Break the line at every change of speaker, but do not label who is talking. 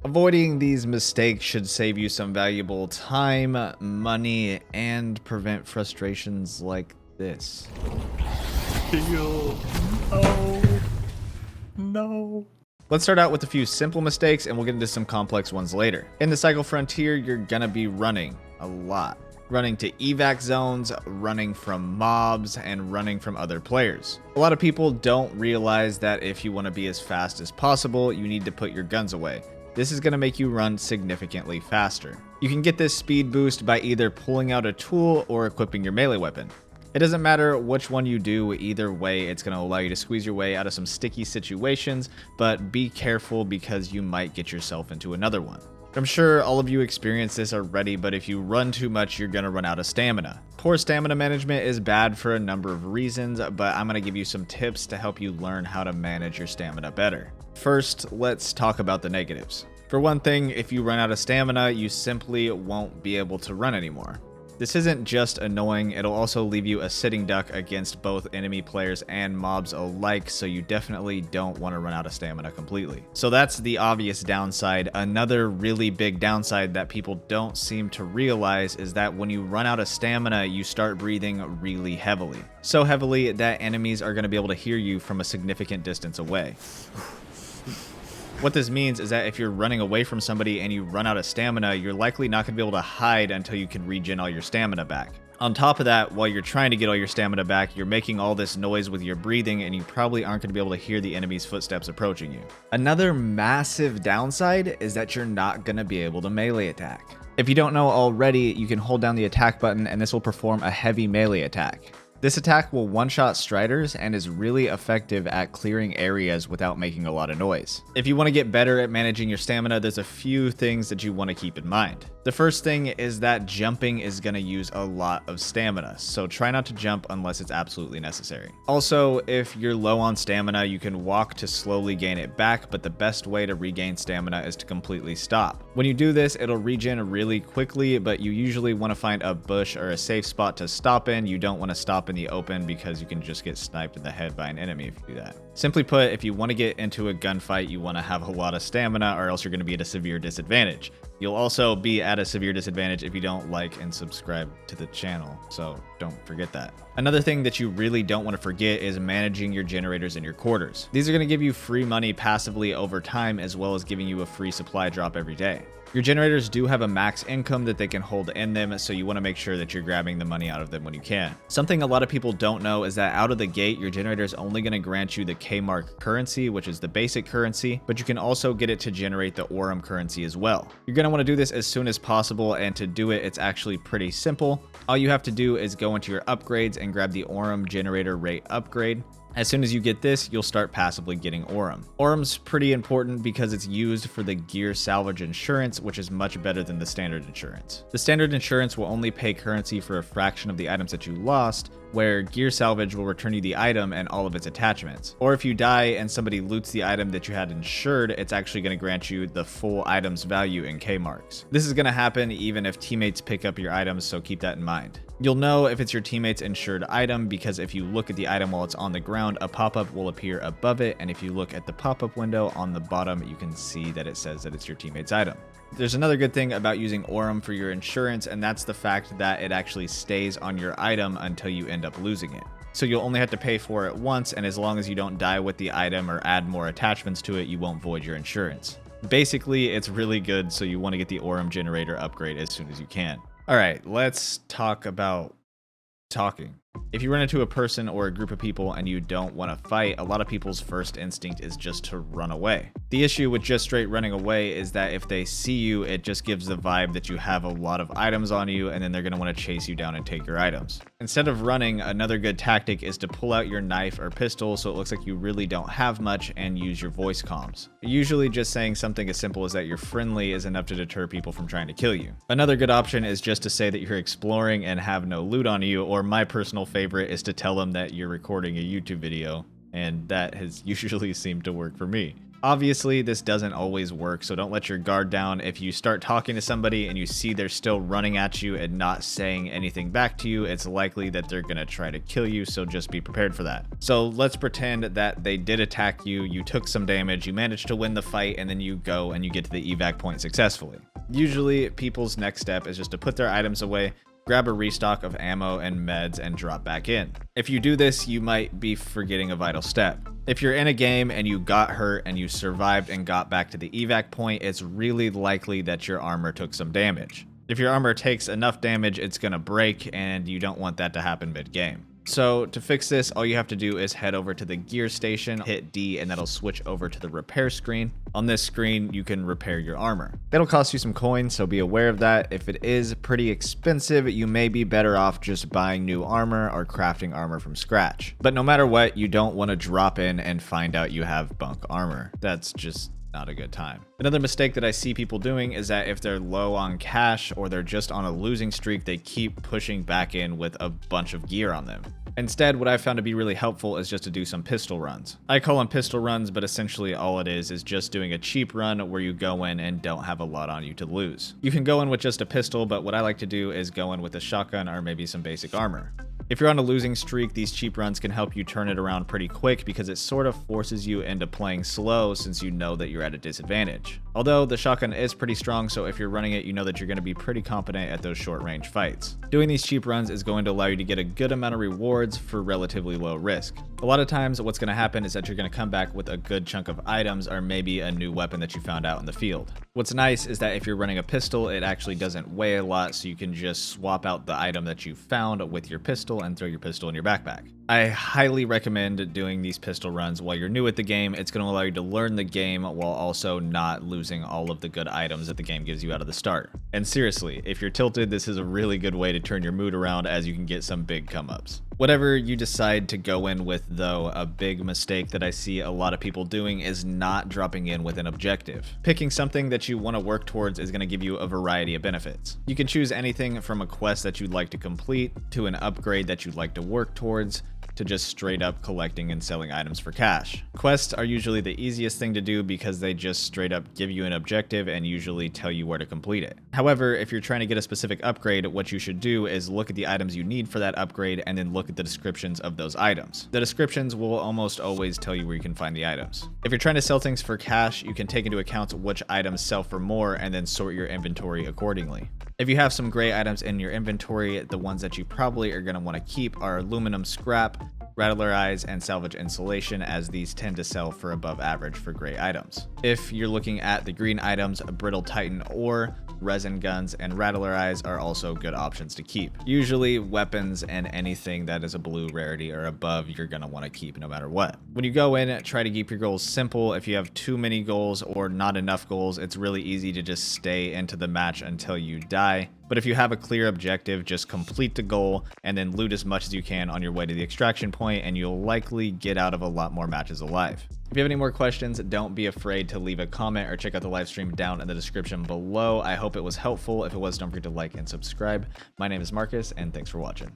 Avoiding these mistakes should save you some valuable time, money, and prevent frustrations like this.
Heal. Oh, no.
Let's start out with a few simple mistakes and we'll get into some complex ones later. In the Cycle Frontier, you're gonna be running a lot. Running to evac zones, running from mobs, and running from other players. A lot of people don't realize that if you want to be as fast as possible, you need to put your guns away. This is going to make you run significantly faster. You can get this speed boost by either pulling out a tool or equipping your melee weapon. It doesn't matter which one you do, either way it's going to allow you to squeeze your way out of some sticky situations, but be careful because you might get yourself into another one. I'm sure all of you experience this already, but if you run too much, you're going to run out of stamina. Poor stamina management is bad for a number of reasons, but I'm going to give you some tips to help you learn how to manage your stamina better. First, let's talk about the negatives. For one thing, if you run out of stamina, you simply won't be able to run anymore. This isn't just annoying, it'll also leave you a sitting duck against both enemy players and mobs alike, so you definitely don't want to run out of stamina completely. So that's the obvious downside. Another really big downside that people don't seem to realize is that when you run out of stamina, you start breathing really heavily. So heavily that enemies are going to be able to hear you from a significant distance away. What this means is that if you're running away from somebody and you run out of stamina, you're likely not going to be able to hide until you can regen all your stamina back. On top of that, while you're trying to get all your stamina back, you're making all this noise with your breathing and you probably aren't going to be able to hear the enemy's footsteps approaching you. Another massive downside is that you're not going to be able to melee attack. If you don't know already, you can hold down the attack button and this will perform a heavy melee attack. This attack will one-shot striders and is really effective at clearing areas without making a lot of noise. If you want to get better at managing your stamina, there's a few things that you want to keep in mind. The first thing is that jumping is going to use a lot of stamina, so try not to jump unless it's absolutely necessary. Also, if you're low on stamina, you can walk to slowly gain it back, but the best way to regain stamina is to completely stop. When you do this, it'll regen really quickly, but you usually want to find a bush or a safe spot to stop in. You don't want to stop in the open because you can just get sniped in the head by an enemy if you do that. Simply put, if you want to get into a gunfight, you want to have a lot of stamina or else you're going to be at a severe disadvantage. You'll also be at a severe disadvantage if you don't like and subscribe to the channel, so don't forget that. Another thing that you really don't want to forget is managing your generators in your quarters. These are going to give you free money passively over time as well as giving you a free supply drop every day. Your generators do have a max income that they can hold in them, so you want to make sure that you're grabbing the money out of them when you can. Something a lot of people don't know is that out of the gate, your generator is only going to grant you the K-Mark currency, which is the basic currency, but you can also get it to generate the Aurum currency as well. You're going to want to do this as soon as possible, and to do it, it's actually pretty simple. All you have to do is go into your upgrades and grab the Aurum generator rate upgrade. As soon as you get this, you'll start passively getting Aurum. Aurum's pretty important because it's used for the gear salvage insurance, which is much better than the standard insurance. The standard insurance will only pay currency for a fraction of the items that you lost, where gear salvage will return you the item and all of its attachments. Or if you die and somebody loots the item that you had insured, it's actually going to grant you the full item's value in K-Marks. This is going to happen even if teammates pick up your items, so keep that in mind. You'll know if it's your teammate's insured item because if you look at the item while it's on the ground, a pop-up will appear above it, and if you look at the pop-up window on the bottom, you can see that it says that it's your teammate's item. There's another good thing about using Aurum for your insurance, and that's the fact that it actually stays on your item until you end up losing it. So you'll only have to pay for it once, and as long as you don't die with the item or add more attachments to it, you won't void your insurance. Basically, it's really good, so you want to get the Aurum generator upgrade as soon as you can. Alright, let's talk about talking. If you run into a person or a group of people and you don't want to fight, a lot of people's first instinct is just to run away. The issue with just straight running away is that if they see you, it just gives the vibe that you have a lot of items on you, and then they're going to want to chase you down and take your items. Instead of running, another good tactic is to pull out your knife or pistol so it looks like you really don't have much and use your voice comms. Usually just saying something as simple as that you're friendly is enough to deter people from trying to kill you. Another good option is just to say that you're exploring and have no loot on you, or my personal favorite is to tell them that you're recording a YouTube video. and that has usually seemed to work for me. Obviously, this doesn't always work, so don't let your guard down. If you start talking to somebody and you see they're still running at you and not saying anything back to you, it's likely that they're gonna try to kill you, so just be prepared for that. So let's pretend that they did attack you, you took some damage, you managed to win the fight, and then you go and you get to the evac point successfully. Usually, people's next step is just to put their items away, grab a restock of ammo and meds, and drop back in. If you do this, you might be forgetting a vital step. If you're in a game and you got hurt and you survived and got back to the evac point, it's really likely that your armor took some damage. If your armor takes enough damage, it's gonna break, and you don't want that to happen mid-game. So to fix this, all you have to do is head over to the gear station, hit D, and that'll switch over to the repair screen. On this screen, you can repair your armor. That'll cost you some coins, so be aware of that. If it is pretty expensive, you may be better off just buying new armor or crafting armor from scratch. But no matter what, you don't want to drop in and find out you have bunk armor. That's just not a good time. Another mistake that I see people doing is that if they're low on cash or they're just on a losing streak, they keep pushing back in with a bunch of gear on them. Instead, what I've found to be really helpful is just to do some pistol runs. I call them pistol runs, but essentially all it is just doing a cheap run where you go in and don't have a lot on you to lose. You can go in with just a pistol, but what I like to do is go in with a shotgun or maybe some basic armor. If you're on a losing streak, these cheap runs can help you turn it around pretty quick because it sort of forces you into playing slow since you know that you're at a disadvantage. Although the shotgun is pretty strong, so if you're running it, you know that you're going to be pretty competent at those short range fights. Doing these cheap runs is going to allow you to get a good amount of rewards for relatively low risk. A lot of times what's going to happen is that you're going to come back with a good chunk of items or maybe a new weapon that you found out in the field. What's nice is that if you're running a pistol, it actually doesn't weigh a lot, so you can just swap out the item that you found with your pistol and throw your pistol in your backpack. I highly recommend doing these pistol runs while you're new at the game. It's going to allow you to learn the game while also not losing all of the good items that the game gives you out of the start. And seriously, if you're tilted, this is a really good way to turn your mood around as you can get some big come-ups. Whatever you decide to go in with, though, a big mistake that I see a lot of people doing is not dropping in with an objective. Picking something that you want to work towards is going to give you a variety of benefits. You can choose anything from a quest that you'd like to complete, to an upgrade that you'd like to work towards, to just straight up collecting and selling items for cash. Quests are usually the easiest thing to do because they just straight up give you an objective and usually tell you where to complete it. However, if you're trying to get a specific upgrade, what you should do is look at the items you need for that upgrade and then look at the descriptions of those items. The descriptions will almost always tell you where you can find the items. If you're trying to sell things for cash, you can take into account which items sell for more and then sort your inventory accordingly. If you have some gray items in your inventory, the ones that you probably are going to want to keep are aluminum scrap, rattler eyes, and salvage insulation, as these tend to sell for above average for gray items. If you're looking at the green items, brittle titan ore, resin guns, and rattler eyes are also good options to keep. Usually weapons and anything that is a blue rarity or above you're going to want to keep no matter what. When you go in, try to keep your goals simple. If you have too many goals or not enough goals, it's really easy to just stay into the match until you die. But if you have a clear objective, just complete the goal and then loot as much as you can on your way to the extraction point, and you'll likely get out of a lot more matches alive. If you have any more questions, don't be afraid to leave a comment or check out the live stream down in the description below. I hope it was helpful. If it was, don't forget to like and subscribe. My name is Marcus, and thanks for watching.